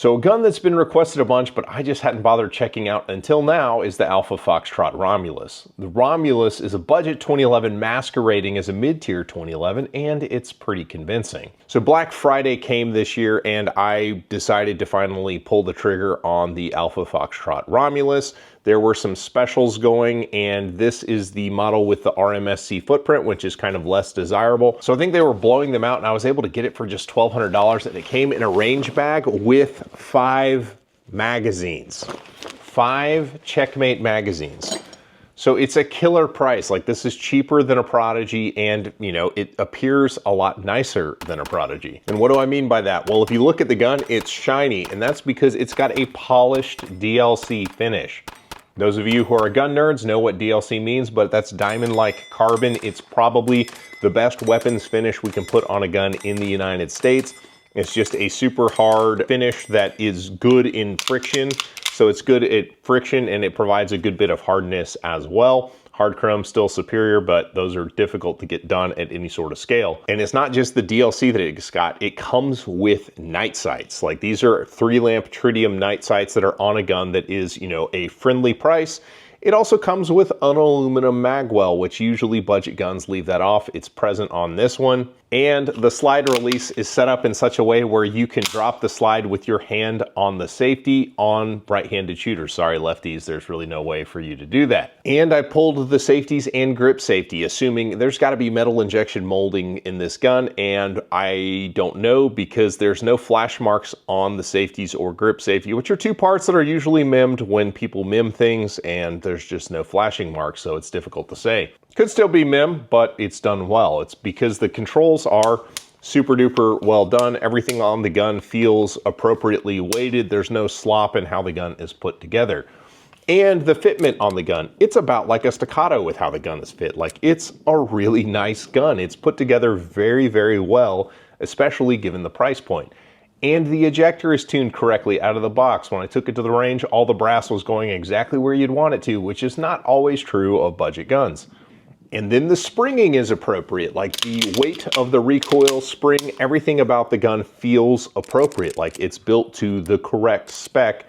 So a gun that's been requested a bunch, but I just hadn't bothered checking out until now is the Alpha Foxtrot Romulus. The Romulus is a budget 2011 masquerading as a mid-tier 2011, and it's pretty convincing. So Black Friday came this year, and I decided to finally pull the trigger on the Alpha Foxtrot Romulus. There were some specials going, and this is the model with the RMSC footprint, which is kind of less desirable. So I think they were blowing them out, and I was able to get it for just $1,200, and it came in a range bag with 5 magazines. 5 Checkmate magazines. So it's a killer price. Like, this is cheaper than a Prodigy, and you know, it appears a lot nicer than a Prodigy. And what do I mean by that? Well, if you look at the gun, it's shiny, and that's because it's got a polished DLC finish. Those of you who are gun nerds know what DLC means, but that's diamond-like carbon. It's probably the best weapons finish we can put on a gun in the United States. It's just a super hard finish that is good in friction. So it's good at friction, and it provides a good bit of hardness as well. Hard chrome still superior, but those are difficult to get done at any sort of scale. And it's not just the DLC that it's got, it comes with night sights. Like, these are 3-lamp tritium night sights that are on a gun that is, you know, a friendly price. It also comes with an aluminum magwell, which usually budget guns leave that off. It's present on this one. And the slide release is set up in such a way where you can drop the slide with your hand on the safety on right-handed shooters. Sorry, lefties, there's really no way for you to do that. And I pulled the safeties and grip safety, assuming there's got to be metal injection molding in this gun, and I don't know because there's no flash marks on the safeties or grip safety, which are 2 parts that are usually mimmed when people mim things, and there's just no flashing marks, so it's difficult to say. Could still be mim, but it's done well. It's because the controls are super duper well done. Everything on the gun feels appropriately weighted. There's no slop in how the gun is put together. And the fitment on the gun, it's about like a staccato with how the gun is fit. Like, it's a really nice gun. It's put together very, very well, especially given the price point. And the ejector is tuned correctly out of the box. When I took it to the range, all the brass was going exactly where you'd want it to, which is not always true of budget guns. And then the springing is appropriate. Like, the weight of the recoil spring, everything about the gun feels appropriate. Like, it's built to the correct spec.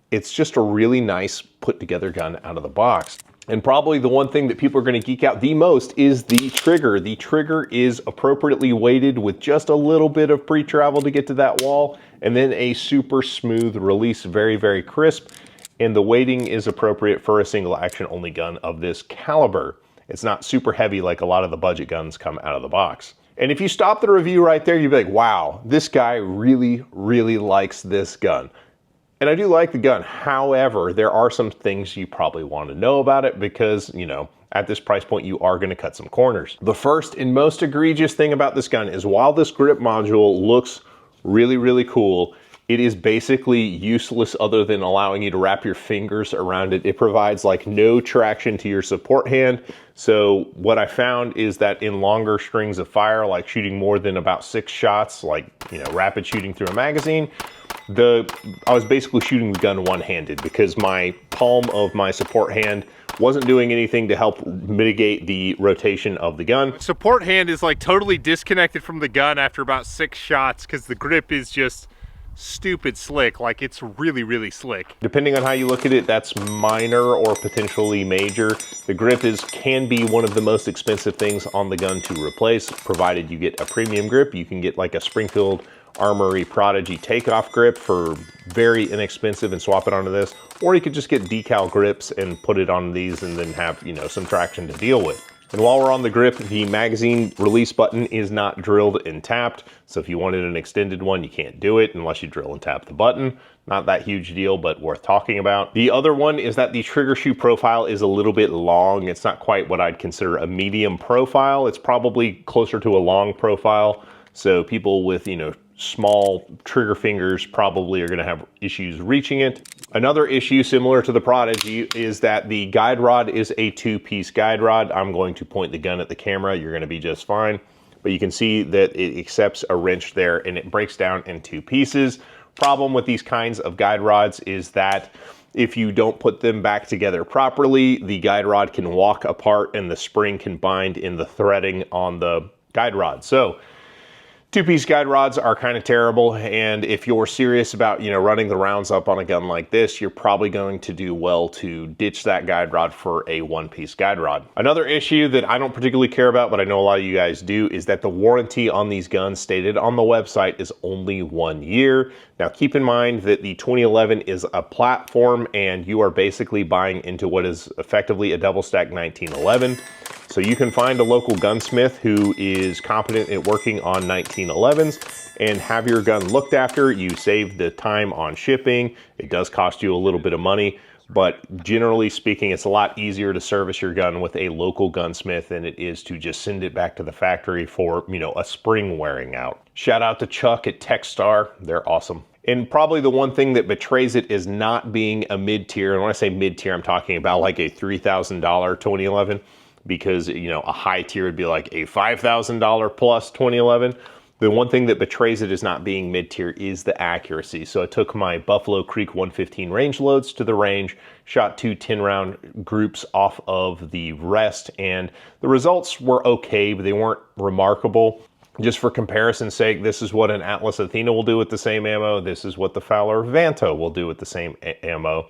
It's just a really nice put together gun out of the box. And probably the one thing that people are going to geek out the most is the trigger. The trigger is appropriately weighted with just a little bit of pre-travel to get to that wall, and then a super smooth release, very, very crisp. And the weighting is appropriate for a single action only gun of this caliber. It's not super heavy like a lot of the budget guns come out of the box. And if you stop the review right there, you'd be like, wow, this guy really, really likes this gun. And I do like the gun. However, there are some things you probably want to know about it because, you know, at this price point, you are going to cut some corners. The first and most egregious thing about this gun is while this grip module looks really, really cool, it is basically useless other than allowing you to wrap your fingers around it. It provides like no traction to your support hand. So what I found is that in longer strings of fire, like shooting more than about 6 shots, like, you know, rapid shooting through a magazine, I was basically shooting the gun one-handed because my palm of my support hand wasn't doing anything to help mitigate the rotation of the gun. Support hand is like totally disconnected from the gun after about 6 shots because the grip is just stupid slick. Like, it's really, really slick. Depending on how you look at it, that's minor or potentially major. The grip can be one of the most expensive things on the gun to replace, provided you get a premium grip. You can get like a Springfield Armory Prodigy takeoff grip for very inexpensive and swap it onto this, or you could just get decal grips and put it on these and then have, you know, some traction to deal with. And while we're on the grip, the magazine release button is not drilled and tapped. So if you wanted an extended one, you can't do it unless you drill and tap the button. Not that huge deal, but worth talking about. The other one is that the trigger shoe profile is a little bit long. It's not quite what I'd consider a medium profile. It's probably closer to a long profile. So people with, you know, small trigger fingers probably are going to have issues reaching it. Another issue similar to the Prodigy is that the guide rod is a 2-piece guide rod. I'm going to point the gun at the camera. You're going to be just fine. But you can see that it accepts a wrench there and it breaks down in 2 pieces. Problem with these kinds of guide rods is that if you don't put them back together properly, the guide rod can walk apart and the spring can bind in the threading on the guide rod. So Two-piece guide rods are kind of terrible, and if you're serious about, running the rounds up on a gun like this, you're probably going to do well to ditch that guide rod for a one-piece guide rod. Another issue that I don't particularly care about, but I know a lot of you guys do, is that the warranty on these guns stated on the website is only 1 year. Now keep in mind that the 2011 is a platform, and you are basically buying into what is effectively a double stack 1911. So you can find a local gunsmith who is competent at working on 1911s and have your gun looked after. You save the time on shipping. It does cost you a little bit of money, but generally speaking, it's a lot easier to service your gun with a local gunsmith than it is to just send it back to the factory for, a spring wearing out. Shout out to Chuck at TechStar. They're awesome. And probably the one thing that betrays it is not being a mid-tier. And when I say mid-tier, I'm talking about like a $3,000 2011. Because, a high tier would be like a $5,000 plus 2011. The one thing that betrays it as not being mid-tier is the accuracy. So I took my Buffalo Creek 115 range loads to the range, shot 2 10-round groups off of the rest, and the results were okay, but they weren't remarkable. Just for comparison's sake, this is what an Atlas Athena will do with the same ammo. This is what the Fowler Vanto will do with the same ammo.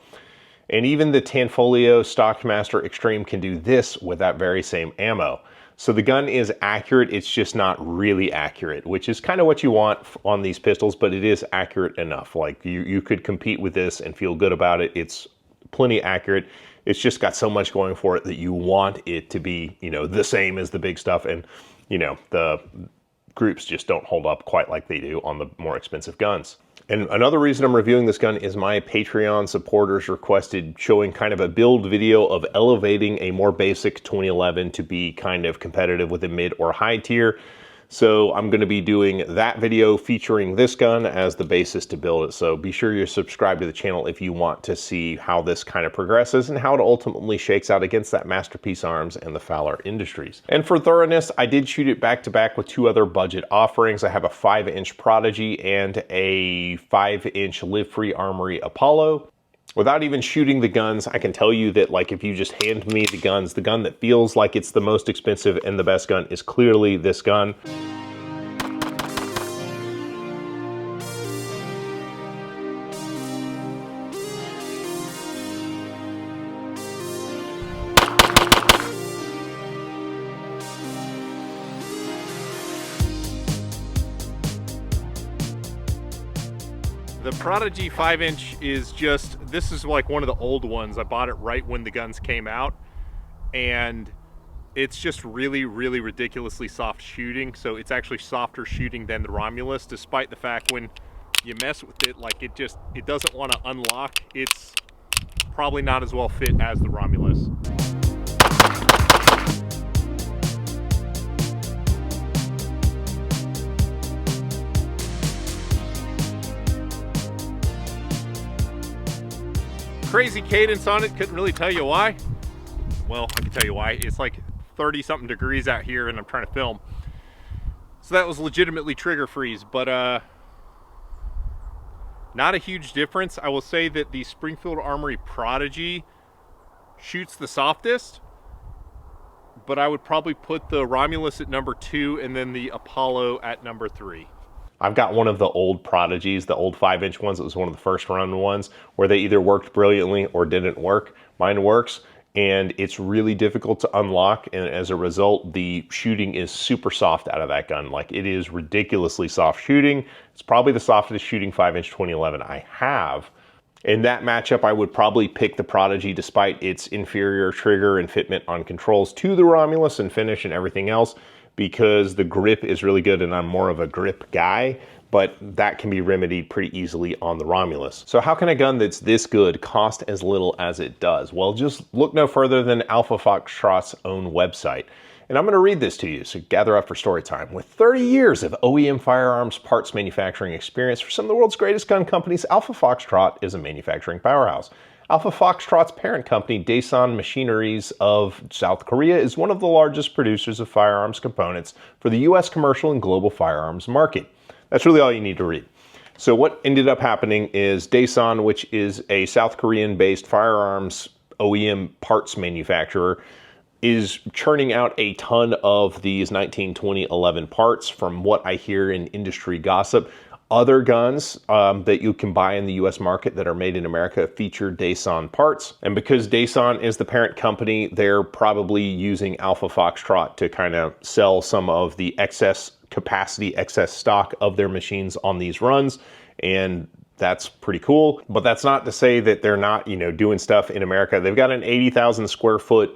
And even the Tanfolio Stockmaster Extreme can do this with that very same ammo. So the gun is accurate, it's just not really accurate, which is kind of what you want on these pistols, but it is accurate enough. Like you could compete with this and feel good about it. It's plenty accurate. It's just got so much going for it that you want it to be, the same as the big stuff. And, the groups just don't hold up quite like they do on the more expensive guns. And another reason I'm reviewing this gun is my Patreon supporters requested showing kind of a build video of elevating a more basic 2011 to be kind of competitive with a mid or high tier. So I'm going to be doing that video featuring this gun as the basis to build it. So be sure you subscribe to the channel if you want to see how this kind of progresses and how it ultimately shakes out against that Masterpiece Arms and the Fowler Industries. And for thoroughness, I did shoot it back to back with 2 other budget offerings. I have a 5-inch Prodigy and a 5-inch Live Free Armory Apollo. Without even shooting the guns, I can tell you that if you just hand me the guns, the gun that feels like it's the most expensive and the best gun is clearly this gun. The Prodigy 5-inch is this is like one of the old ones. I bought it right when the guns came out, and it's just really, really ridiculously soft shooting. So it's actually softer shooting than the Romulus, despite the fact when you mess with it, it doesn't want to unlock. It's probably not as well fit as the Romulus. Crazy cadence on it, couldn't really tell you why. Well, I can tell you why. It's like 30 something degrees out here and I'm trying to film. So that was legitimately trigger freeze, but not a huge difference. I will say that the Springfield Armory Prodigy shoots the softest, but I would probably put the Romulus at number 2 and then the Apollo at number 3. I've got one of the old Prodigies, the old 5-inch ones. It was one of the first run ones where they either worked brilliantly or didn't work. Mine works, and it's really difficult to unlock, and as a result, the shooting is super soft out of that gun. It is ridiculously soft shooting. It's probably the softest shooting 5-inch 2011 I have. In that matchup, I would probably pick the Prodigy despite its inferior trigger and fitment on controls to the Romulus and finish and everything else, because the grip is really good and I'm more of a grip guy, but that can be remedied pretty easily on the Romulus. So how can a gun that's this good cost as little as it does? Well, just look no further than Alpha Foxtrot's own website. And I'm going to read this to you, so gather up for story time. With 30 years of OEM firearms parts manufacturing experience for some of the world's greatest gun companies, Alpha Foxtrot is a manufacturing powerhouse. Alpha Foxtrot's parent company, Dasan Machineries of South Korea, is one of the largest producers of firearms components for the US commercial and global firearms market. That's really all you need to read. So what ended up happening is Dasan, which is a South Korean-based firearms OEM parts manufacturer, is churning out a ton of these 19, 20, 11 parts from what I hear in industry gossip. Other guns that you can buy in the US market that are made in America feature Dasan parts. And because Dasan is the parent company, they're probably using Alpha Foxtrot to kind of sell some of the excess capacity, excess stock of their machines on these runs. And that's pretty cool, but that's not to say that they're not, doing stuff in America. They've got an 80,000 square foot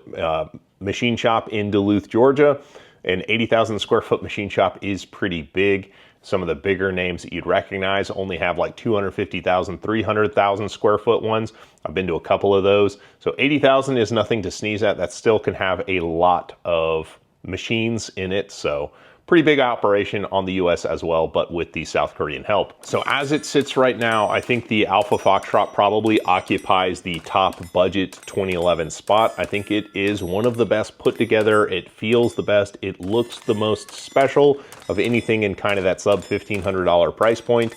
machine shop in Duluth, Georgia. An 80,000 square foot machine shop is pretty big. Some of the bigger names that you'd recognize only have like 250,000, 300,000 square foot ones. I've been to a couple of those. So 80,000 is nothing to sneeze at. That still can have a lot of machines in it. So pretty big operation on the US as well, but with the South Korean help. So as it sits right now, I think the Alpha Foxtrot probably occupies the top budget 2011 spot. I think it is one of the best put together. It feels the best. It looks the most special of anything in kind of that sub $1,500 price point.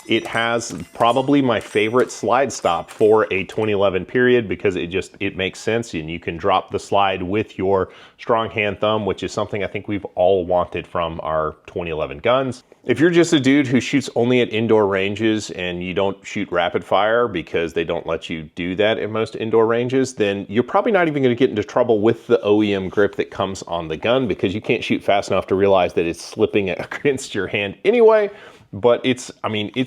It has probably my favorite slide stop for a 2011 period because it makes sense, and you can drop the slide with your strong hand thumb, which is something I think we've all wanted from our 2011 guns. If you're just a dude who shoots only at indoor ranges and you don't shoot rapid fire because they don't let you do that in most indoor ranges, then you're probably not even going to get into trouble with the OEM grip that comes on the gun because you can't shoot fast enough to realize that it's slipping against your hand anyway. But it's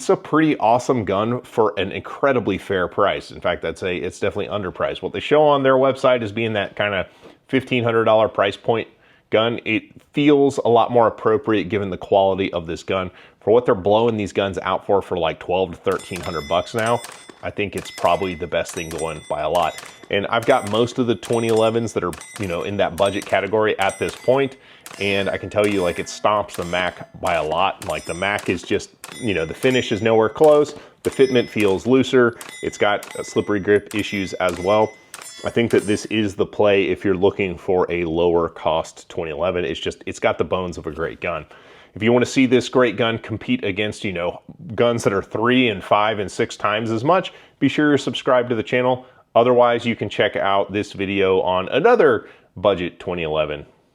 a pretty awesome gun for an incredibly fair price. In fact, I'd say it's definitely underpriced. What they show on their website is being that kind of $1,500 price point gun. It feels a lot more appropriate given the quality of this gun. For what they're blowing these guns out for like 12 to 1,300 bucks now, I think it's probably the best thing going by a lot. And I've got most of the 2011s that are, in that budget category at this point. And I can tell you, like, it stomps the Mac by a lot. Like, the Mac is just, the finish is nowhere close. The fitment feels looser. It's got slippery grip issues as well. I think that this is the play if you're looking for a lower cost 2011. It's got the bones of a great gun. If you want to see this great gun compete against, guns that are 3 and 5 and 6 times as much, be sure you're subscribed to the channel. Otherwise, you can check out this video on another budget 2011